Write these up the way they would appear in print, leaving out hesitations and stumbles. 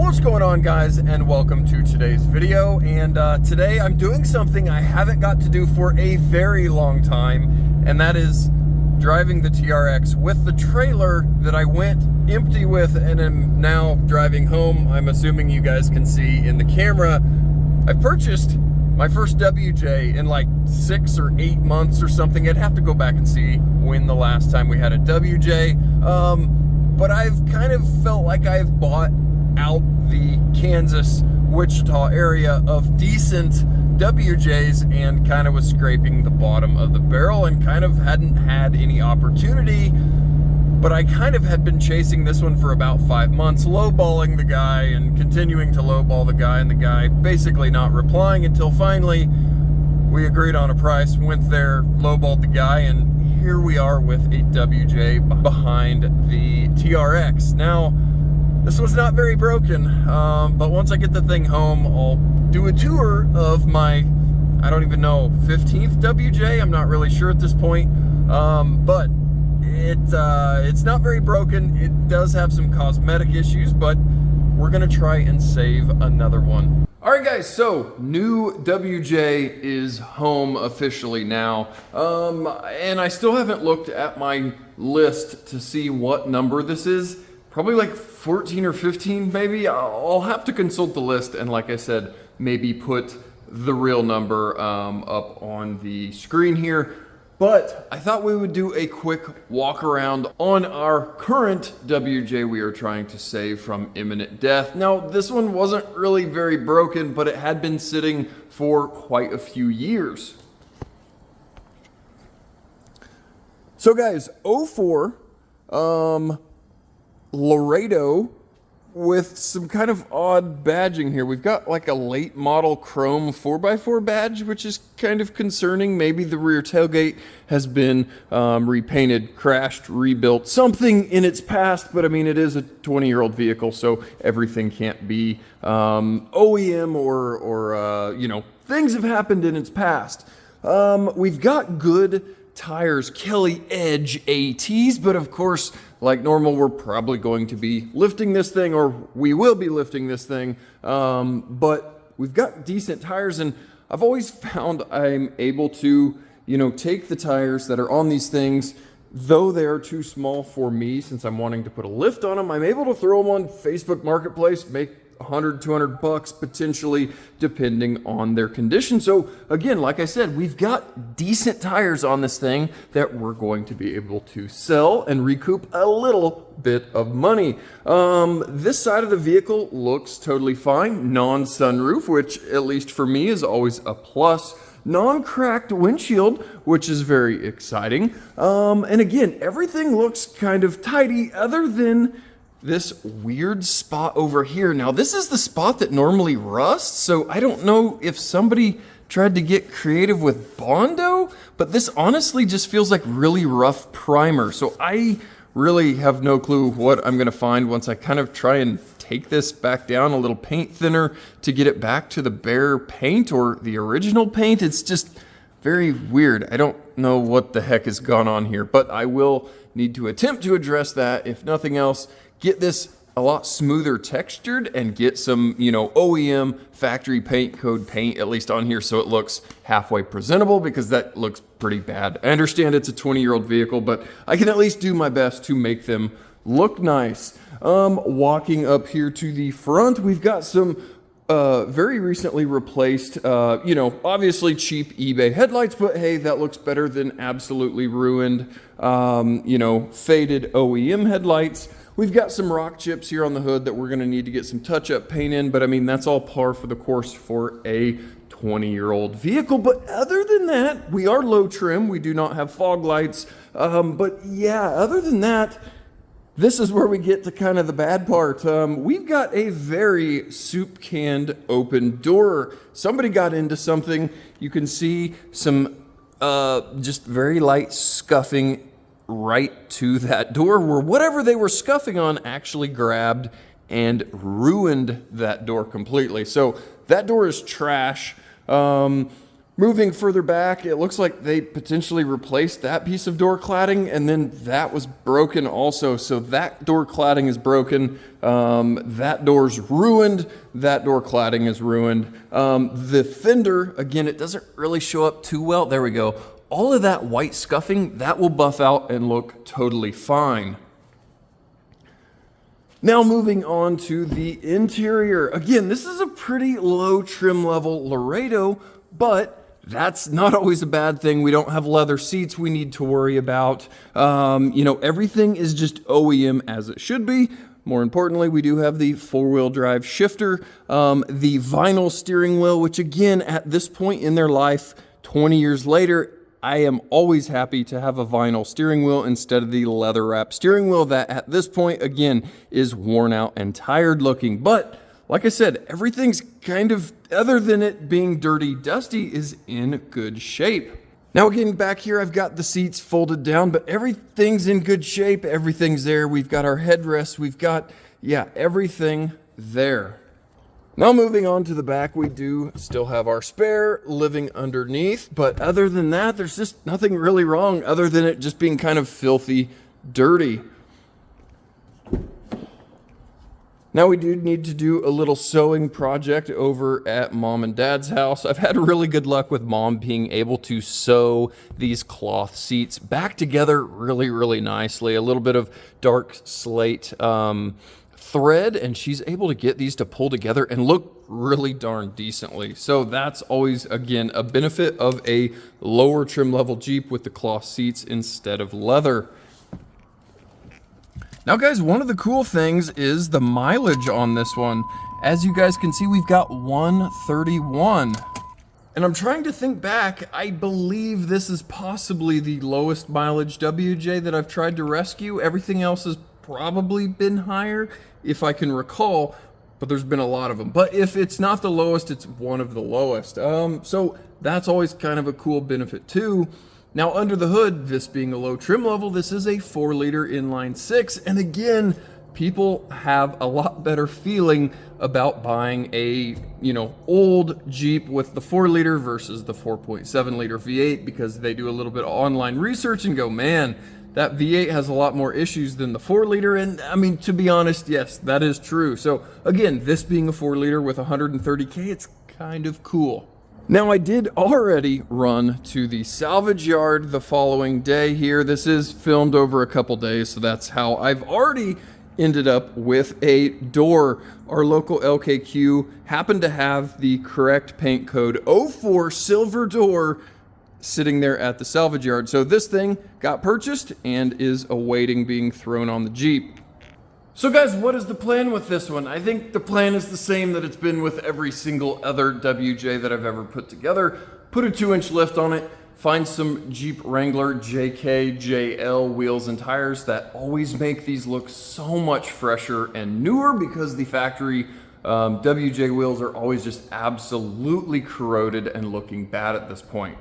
What's going on, guys, and welcome to today's video. And today I'm doing something I haven't got to do for a very long time, and that is driving the TRX with the trailer that I went empty with and am now driving home. I'm assuming you guys can see in the camera. I purchased my first WJ in like 6 or 8 months or something. I'd have to go back and see when the last time we had a WJ. But I've kind of felt like I've bought out the Kansas, Wichita area of decent WJs and kind of was scraping the bottom of the barrel and kind of hadn't had any opportunity. But I kind of had been chasing this one for about 5 months, lowballing the guy and continuing to lowball the guy, and the guy basically not replying until finally we agreed on a price, went there, lowballed the guy, and here we are with a WJ behind the TRX. Now, this was not very broken, but once I get the thing home, I'll do a tour of my, I don't even know, 15th WJ. I'm not really sure at this point, but it's not very broken. It does have some cosmetic issues, but we're gonna try and save another one. All right, guys, so new WJ is home officially now, and I still haven't looked at my list to see what number this is. Probably like 14 or 15 maybe. I'll have to consult the list and, like I said, maybe put the real number up on the screen here. But I thought we would do a quick walk around on our current WJ we are trying to save from imminent death. Now, this one wasn't really very broken, but it had been sitting for quite a few years. So guys, 04, Laredo with some kind of odd badging here. We've got like a late model chrome 4x4 badge, which is kind of concerning. Maybe the rear tailgate has been repainted, crashed, rebuilt, something in its past, but I mean, it is a 20-year-old vehicle, so everything can't be OEM or you know, things have happened in its past. We've got good tires, Kelly Edge ATs, but of course, like normal, we're probably going to be lifting this thing, or we will be lifting this thing, but we've got decent tires, and I've always found I'm able to, you know, take the tires that are on these things, though they are too small for me since I'm wanting to put a lift on them, I'm able to throw them on Facebook Marketplace, make 100, 200 bucks potentially, depending on their condition. So again, like I said, we've got decent tires on this thing that we're going to be able to sell and recoup a little bit of money. This side of the vehicle looks totally fine. Non-sunroof, which at least for me is always a plus. Non-cracked windshield, which is very exciting. And again, everything looks kind of tidy other than this weird spot over here. Now, this is the spot that normally rusts, so I don't know if somebody tried to get creative with Bondo, but this honestly just feels like really rough primer. So I really have no clue what I'm gonna find once I kind of try and take this back down a little paint thinner to get it back to the bare paint or the original paint. It's just very weird. I don't know what the heck has gone on here, but I will need to attempt to address that. If nothing else, get this a lot smoother textured and get some, you know, OEM factory paint code paint at least on here so it looks halfway presentable, because that looks pretty bad. I understand it's a 20-year-old vehicle, but I can at least do my best to make them look nice. Walking up here to the front, we've got some very recently replaced, you know, obviously cheap eBay headlights, but hey, that looks better than absolutely ruined, you know, faded OEM headlights. We've got some rock chips here on the hood that we're gonna need to get some touch-up paint in, but I mean, that's all par for the course for a 20-year-old vehicle. But other than that, we are low trim. We do not have fog lights. But yeah, other than that, this is where we get to kind of the bad part. We've got a very soup-canned open door. Somebody got into something. You can see some just very light scuffing right to that door, where whatever they were scuffing on actually grabbed and ruined that door completely. So that door is trash. Moving further back, it looks like they potentially replaced that piece of door cladding, and then that was broken also. So that door cladding is broken. That door's ruined. That door cladding is ruined. The fender, again, it doesn't really show up too well. There we go. All of that white scuffing, that will buff out and look totally fine. Now moving on to the interior. Again, this is a pretty low trim level Laredo, but that's not always a bad thing. We don't have leather seats we need to worry about. Everything is just OEM as it should be. More importantly, we do have the four-wheel drive shifter, the vinyl steering wheel, which again, at this point in their life, 20 years later, I am always happy to have a vinyl steering wheel instead of the leather wrap steering wheel that at this point, again, is worn out and tired looking. But like I said, everything's kind of, other than it being dirty, dusty, is in good shape. Now again, back here, I've got the seats folded down, but everything's in good shape. Everything's there. We've got our headrest. We've got, everything there. Now moving on to the back, we do still have our spare living underneath, but other than that, there's just nothing really wrong other than it just being kind of filthy dirty. Now we do need to do a little sewing project over at Mom and Dad's house. I've had really good luck with Mom being able to sew these cloth seats back together really, really nicely. A little bit of dark slate thread, and she's able to get these to pull together and look really darn decently. So that's always, again, a benefit of a lower trim level Jeep with the cloth seats instead of leather. Now guys, one of the cool things is the mileage on this one. As you guys can see, we've got 131. And I'm trying to think back, I believe this is possibly the lowest mileage WJ that I've tried to rescue. Everything else has probably been higher, if I can recall, but there's been a lot of them. But if it's not the lowest, it's one of the lowest. So that's always kind of a cool benefit too. Now under the hood, this being a low trim level, this is a 4-liter inline 6. And again, people have a lot better feeling about buying a, old Jeep with the 4-liter versus the 4.7-liter V8 because they do a little bit of online research and go, man, that V8 has a lot more issues than the 4-liter. And I mean, to be honest, yes, that is true. So again, this being a 4-liter with 130K, it's kind of cool. Now I did already run to the salvage yard the following day here. This is filmed over a couple days, so that's how I've already ended up with a door. Our local LKQ happened to have the correct paint code 04 silver door sitting there at the salvage yard. So this thing got purchased and is awaiting being thrown on the Jeep. So guys, what is the plan with this one? I think the plan is the same that it's been with every single other WJ that I've ever put together. Put a 2-inch lift on it, find some Jeep Wrangler JK, JL wheels and tires that always make these look so much fresher and newer because the factory WJ wheels are always just absolutely corroded and looking bad at this point.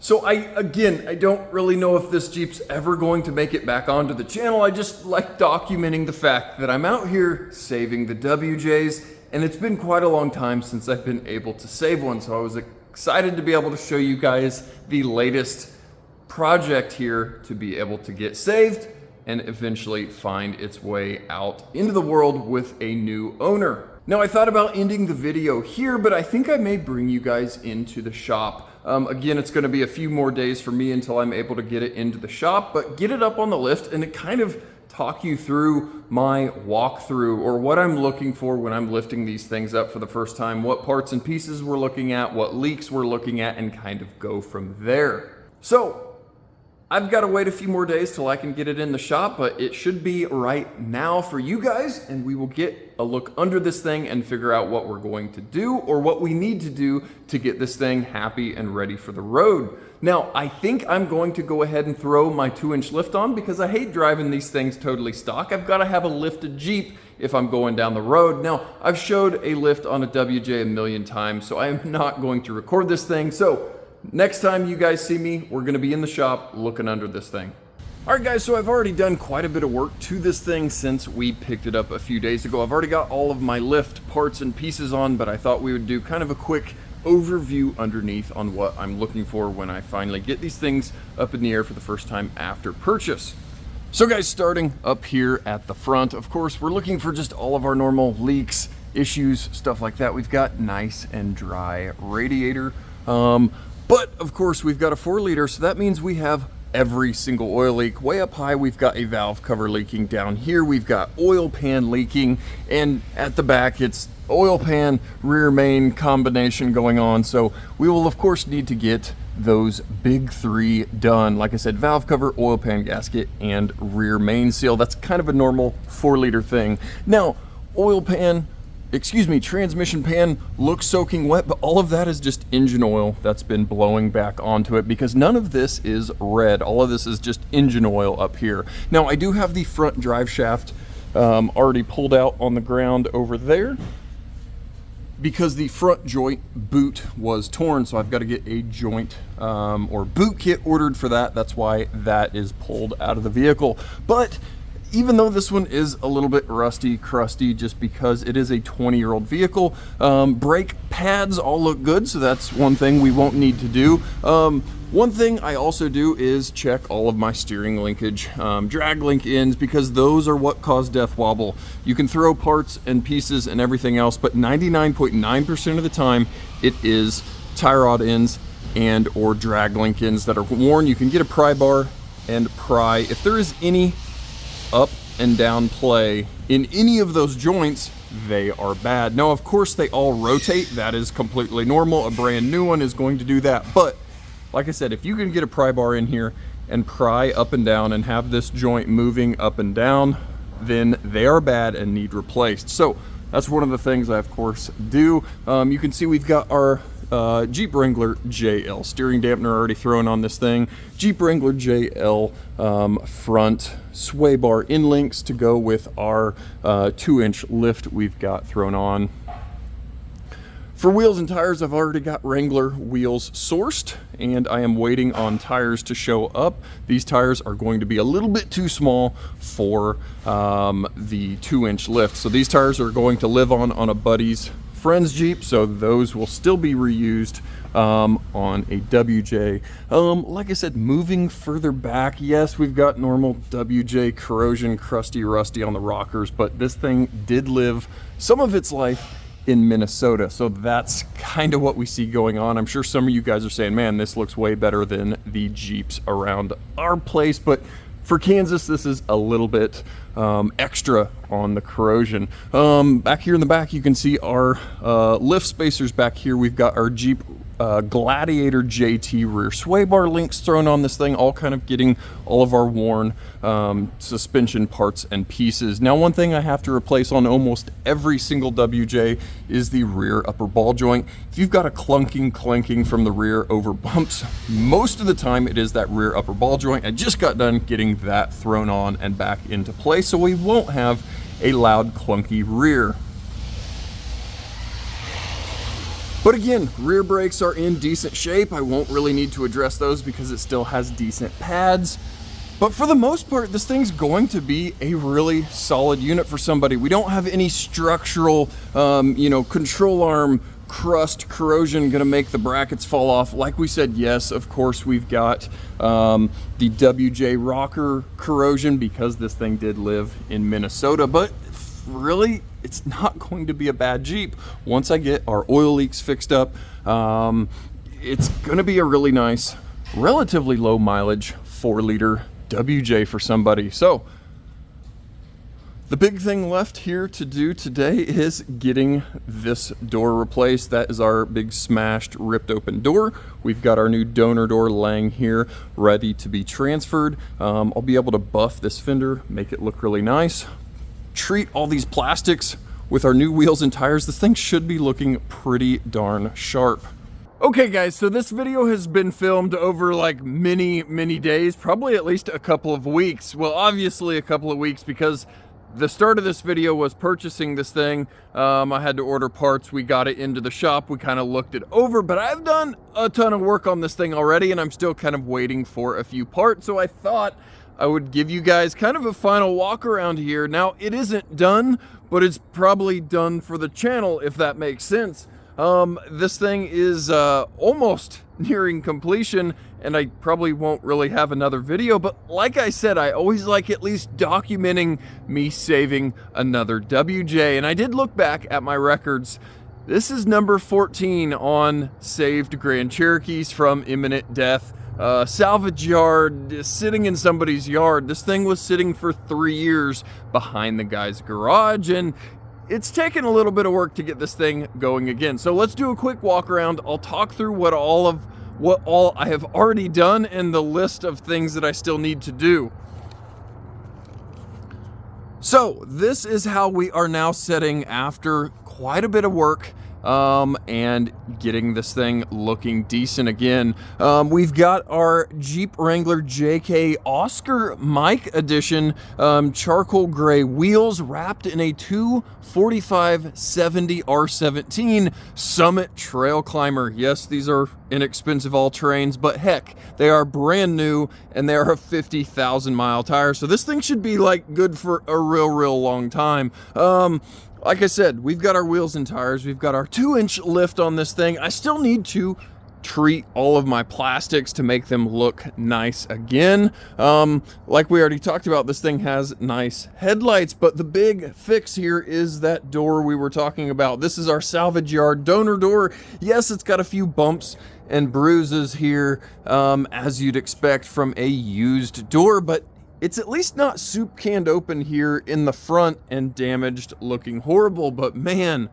So I don't really know if this Jeep's ever going to make it back onto the channel. I just like documenting the fact that I'm out here saving the WJs, and it's been quite a long time since I've been able to save one. So I was excited to be able to show you guys the latest project here to be able to get saved and eventually find its way out into the world with a new owner. Now I thought about ending the video here, but I think I may bring you guys into the shop. Again, it's going to be a few more days for me until I'm able to get it into the shop, but get it up on the lift and it kind of talk you through my walkthrough or what I'm looking for when I'm lifting these things up for the first time, what parts and pieces we're looking at, what leaks we're looking at, and kind of go from there. So I've got to wait a few more days till I can get it in the shop, but it should be right now for you guys, and we will get a look under this thing and figure out what we're going to do or what we need to do to get this thing happy and ready for the road. Now, I think I'm going to go ahead and throw my 2-inch lift on because I hate driving these things totally stock. I've got to have a lifted Jeep if I'm going down the road. Now, I've showed a lift on a WJ a million times, so I am not going to record this thing. So next time you guys see me, we're going to be in the shop looking under this thing. All right, guys, so I've already done quite a bit of work to this thing since we picked it up a few days ago. I've already got all of my lift parts and pieces on, but I thought we would do kind of a quick overview underneath on what I'm looking for when I finally get these things up in the air for the first time after purchase. So guys, starting up here at the front, of course, we're looking for just all of our normal leaks, issues, stuff like that. We've got nice and dry radiator, but of course we've got a 4-liter, so that means we have every single oil leak. Way up high, we've got a valve cover leaking. Down here, we've got oil pan leaking, and at the back, it's oil pan, rear main combination going on. So we will of course need to get those big 3 done. Like I said, valve cover, oil pan gasket, and rear main seal. That's kind of a normal 4-liter thing. Now, transmission pan looks soaking wet, but all of that is just engine oil that's been blowing back onto it, because none of this is red. All of this is just engine oil up here. Now, I do have the front drive shaft already pulled out on the ground over there, because the front joint boot was torn, so I've got to get a joint or boot kit ordered for that. That's why that is pulled out of the vehicle. But even though this one is a little bit rusty, crusty, just because it is a 20-year-old vehicle, brake pads all look good, so that's one thing we won't need to do. One thing I also do is check all of my steering linkage, drag link ends, because those are what cause death wobble. You can throw parts and pieces and everything else, but 99.9% of the time, it is tie rod ends and or drag link ends that are worn. You can get a pry bar and pry. If there is any up and down play in any of those joints, they are bad. Now, of course, they all rotate. That is completely normal. A brand new one is going to do that. But like I said, if you can get a pry bar in here and pry up and down and have this joint moving up and down, then they are bad and need replaced. So that's one of the things I, of course, do. You can see we've got our Jeep Wrangler JL steering dampener already thrown on this thing. Jeep Wrangler JL front sway bar in links to go with our 2-inch lift we've got thrown on. For wheels and tires, I've already got Wrangler wheels sourced, and I am waiting on tires to show up. These tires are going to be a little bit too small for the 2-inch lift. So these tires are going to live on a buddy's friend's Jeep, so those will still be reused on a WJ. Like I said, moving further back, yes, we've got normal WJ corrosion, crusty, rusty on the rockers, but this thing did live some of its life in Minnesota, so that's kind of what we see going on. I'm sure some of you guys are saying, man, this looks way better than the Jeeps around our place, but for Kansas, this is a little bit extra on the corrosion. Back here in the back, you can see our lift spacers back here. We've got our Jeep Gladiator JT rear sway bar links thrown on this thing, all kind of getting all of our worn suspension parts and pieces. Now, one thing I have to replace on almost every single WJ is the rear upper ball joint. If you've got a clanking from the rear over bumps, most of the time it is that rear upper ball joint. I just got done getting that thrown on and back into place, so we won't have a loud clunky rear. But again, rear brakes are in decent shape. I won't really need to address those because it still has decent pads. But for the most part, this thing's going to be a really solid unit for somebody. We don't have any structural, control arm crust corrosion gonna make the brackets fall off. Like we said, yes, of course, we've got the WJ rocker corrosion because this thing did live in Minnesota, but really, it's not going to be a bad Jeep. Once I get our oil leaks fixed up, it's gonna be a really nice, relatively low mileage 4-liter WJ for somebody. So the big thing left here to do today is getting this door replaced. That is our big smashed, ripped open door. We've got our new donor door laying here, ready to be transferred. I'll be able to buff this fender, make it look really nice. Treat all these plastics with our new wheels and tires. This thing should be looking pretty darn sharp. Okay guys, so this video has been filmed over like many days, probably at least a couple of weeks. Well, obviously a couple of weeks because the start of this video was purchasing this thing. I had to order parts. We got it into the shop. We kind of looked it over, but I've done a ton of work on this thing already and I'm still kind of waiting for a few parts. So I thought I would give you guys kind of a final walk around here. Now, it isn't done, but it's probably done for the channel, if that makes sense. This thing is almost nearing completion, and I probably won't really have another video, but like I said, I always like at least documenting me saving another WJ, and I did look back at my records. This is number 14 on saved Grand Cherokees from imminent death. Salvage yard, sitting in somebody's yard. This thing was sitting for 3 years behind the guy's garage, and it's taken a little bit of work to get this thing going again. So let's do a quick walk around. I'll talk through what all I have already done and the list of things that I still need to do. So this is how we are now setting after quite a bit of work and getting this thing looking decent again. We've got our Jeep Wrangler JK Oscar Mike edition charcoal gray wheels wrapped in a 245/70 R17 Summit Trail Climber. Yes, these are inexpensive all-terrains, but heck, they are brand new and they are a 50,000 mile tire, so this thing should be like good for a real long time. Like I said, we've got our wheels and tires, we've got our 2-inch lift on this thing. I still need to treat all of my plastics to make them look nice again. Like we already talked about, this thing has nice headlights, but the big fix here is that door we were talking about. This is our salvage yard donor door. Yes, it's got a few bumps and bruises here, as you'd expect from a used door, but it's at least not soup canned open here in the front and damaged, looking horrible. But man,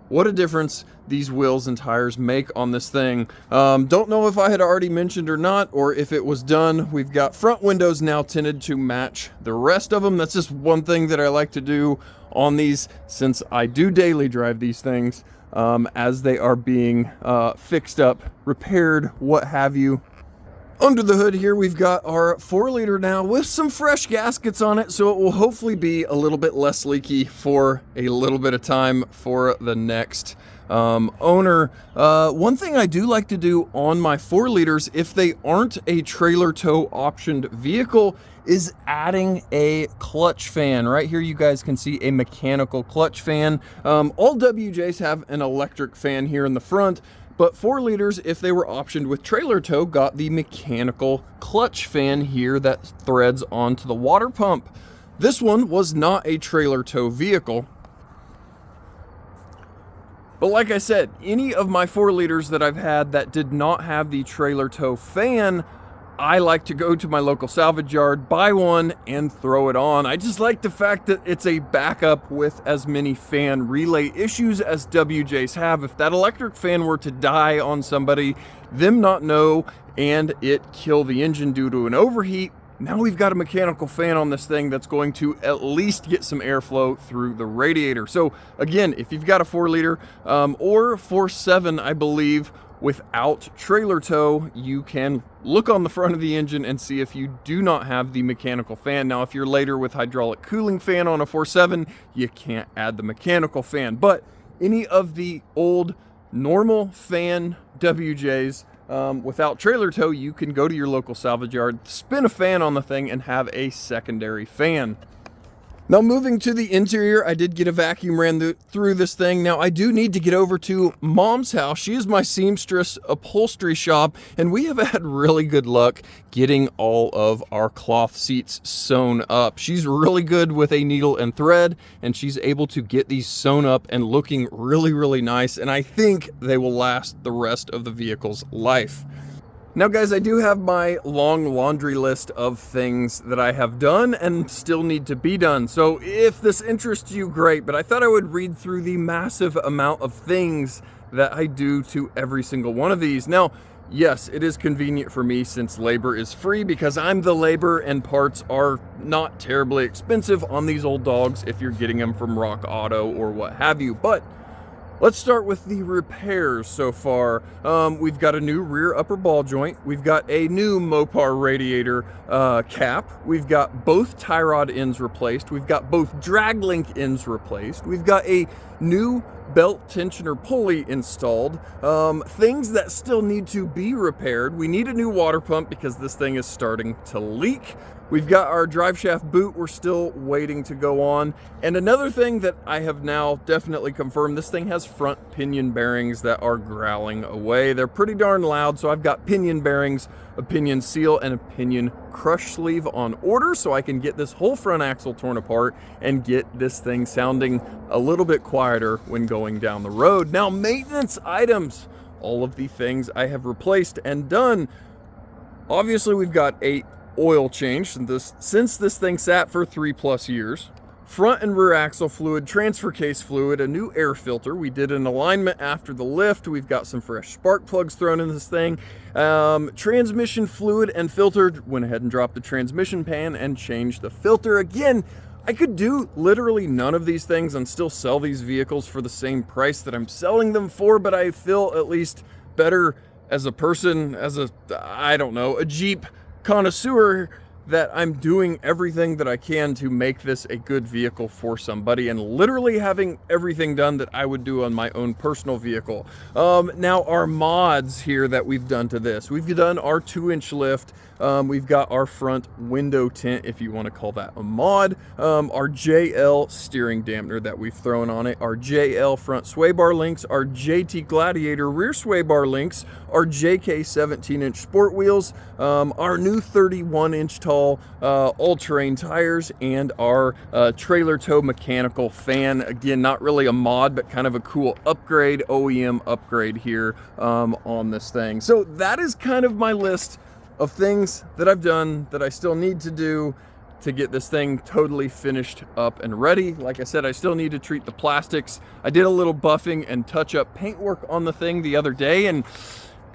what a difference these wheels and tires make on this thing. Don't know if I had already mentioned or not, or if it was done. We've got front windows now tinted to match the rest of them. That's just one thing that I like to do on these, since I do daily drive these things, as they are being fixed up, repaired, what have you. Under the hood here, we've got our 4-liter now with some fresh gaskets on it, so it will hopefully be a little bit less leaky for a little bit of time for the next owner. One thing I do like to do on my 4-liters, if they aren't a trailer tow optioned vehicle, is adding a clutch fan. Right here you guys can see a mechanical clutch fan. All WJs have an electric fan here in the front, but 4-liters, if they were optioned with trailer tow, got the mechanical clutch fan here that threads onto the water pump. This one was not a trailer tow vehicle. But like I said, any of my 4-liters that I've had that did not have the trailer tow fan, I like to go to my local salvage yard, buy one, and throw it on. I just like the fact that it's a backup with as many fan relay issues as WJs have. If that electric fan were to die on somebody, them not know, and it kill the engine due to an overheat, now we've got a mechanical fan on this thing that's going to at least get some airflow through the radiator. So again, if you've got a 4-liter or 4.7, I believe, without trailer tow, you can look on the front of the engine and see if you do not have the mechanical fan. Now, if you're later with hydraulic cooling fan on a 4.7, you can't add the mechanical fan. But any of the old normal fan WJs without trailer tow, you can go to your local salvage yard, spin a fan on the thing, and have a secondary fan. Now, moving to the interior, I did get a vacuum ran through this thing. Now, I do need to get over to Mom's house. She is my seamstress upholstery shop, and we have had really good luck getting all of our cloth seats sewn up. She's really good with a needle and thread, and she's able to get these sewn up and looking really nice, and I think they will last the rest of the vehicle's life. Now guys, I do have my long laundry list of things that I have done and still need to be done. So if this interests you, great, but I thought I would read through the massive amount of things that I do to every single one of these. Now, yes, it is convenient for me since labor is free because I'm the labor, and parts are not terribly expensive on these old dogs if you're getting them from Rock Auto or what have you. But let's start with the repairs so far. We've got a new rear upper ball joint. We've got a new Mopar radiator cap. We've got both tie rod ends replaced. We've got both drag link ends replaced. We've got a new belt tensioner pulley installed. Things that still need to be repaired. We need a new water pump because this thing is starting to leak. We've got our drive shaft boot we're still waiting to go on. And another thing that I have now definitely confirmed, this thing has front pinion bearings that are growling away. They're pretty darn loud, so I've got pinion bearings, a pinion seal, and a pinion crush sleeve on order so I can get this whole front axle torn apart and get this thing sounding a little bit quieter when going down the road. Now, maintenance items, all of the things I have replaced and done. Obviously, we've got a oil change since this thing sat for 3+ years. Front and rear axle fluid, transfer case fluid, a new air filter. We did an alignment after the lift. We've got some fresh spark plugs thrown in this thing. Transmission fluid and filter. Went ahead and dropped the transmission pan and changed the filter. Again, I could do literally none of these things and still sell these vehicles for the same price that I'm selling them for, but I feel at least better as a person, as a Jeep connoisseur, that I'm doing everything that I can to make this a good vehicle for somebody and literally having everything done that I would do on my own personal vehicle. Now our mods here that we've done to this, we've done our 2-inch lift. We've got our front window tint, if you want to call that a mod, our JL steering dampener that we've thrown on it, our JL front sway bar links, our JT Gladiator rear sway bar links, our JK 17-inch sport wheels, our new 31-inch tall all-terrain tires, and our trailer tow mechanical fan. Again, not really a mod, but kind of a cool upgrade, OEM upgrade here on this thing. So that is kind of my list of things that I've done that I still need to do to get this thing totally finished up and ready. Like I said, I still need to treat the plastics. I did a little buffing and touch-up paint work on the thing the other day, and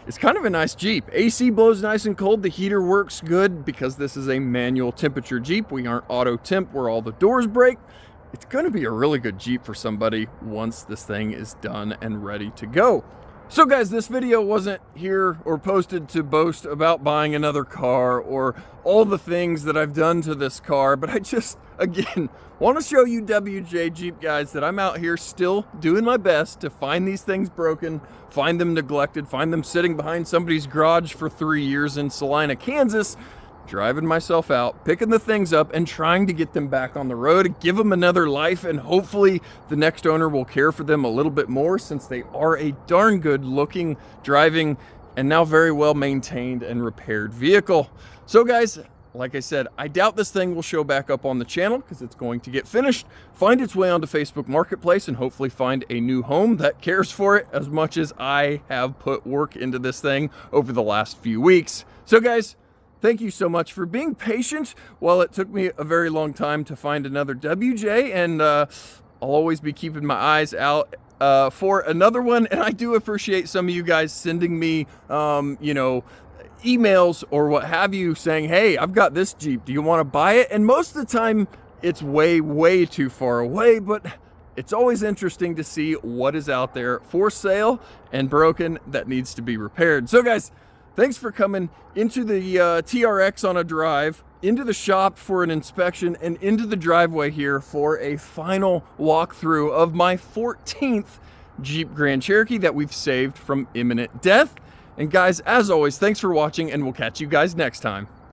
it's kind of a nice Jeep. AC blows nice and cold. The heater works good because this is a manual temperature Jeep. We aren't auto temp where all the doors break. It's going to be a really good Jeep for somebody once this thing is done and ready to go. So guys, this video wasn't here or posted to boast about buying another car or all the things that I've done to this car, but I just, again, want to show you WJ Jeep guys that I'm out here still doing my best to find these things broken, find them neglected, find them sitting behind somebody's garage for 3 years in Salina, Kansas, driving myself out, picking the things up and trying to get them back on the road, give them another life, and hopefully the next owner will care for them a little bit more since they are a darn good looking, driving, and now very well maintained and repaired vehicle. So guys, like I said, I doubt this thing will show back up on the channel because it's going to get finished, find its way onto Facebook Marketplace, and hopefully find a new home that cares for it as much as I have put work into this thing over the last few weeks. So guys, thank you so much for being patient while it took me a very long time to find another WJ, and I'll always be keeping my eyes out for another one. And I do appreciate some of you guys sending me, emails or what have you saying, hey, I've got this Jeep, do you want to buy it? And most of the time it's way too far away, but it's always interesting to see what is out there for sale and broken that needs to be repaired. So guys, thanks for coming into the TRX on a drive, into the shop for an inspection, and into the driveway here for a final walkthrough of my 14th Jeep Grand Cherokee that we've saved from imminent death. And guys, as always, thanks for watching, and we'll catch you guys next time.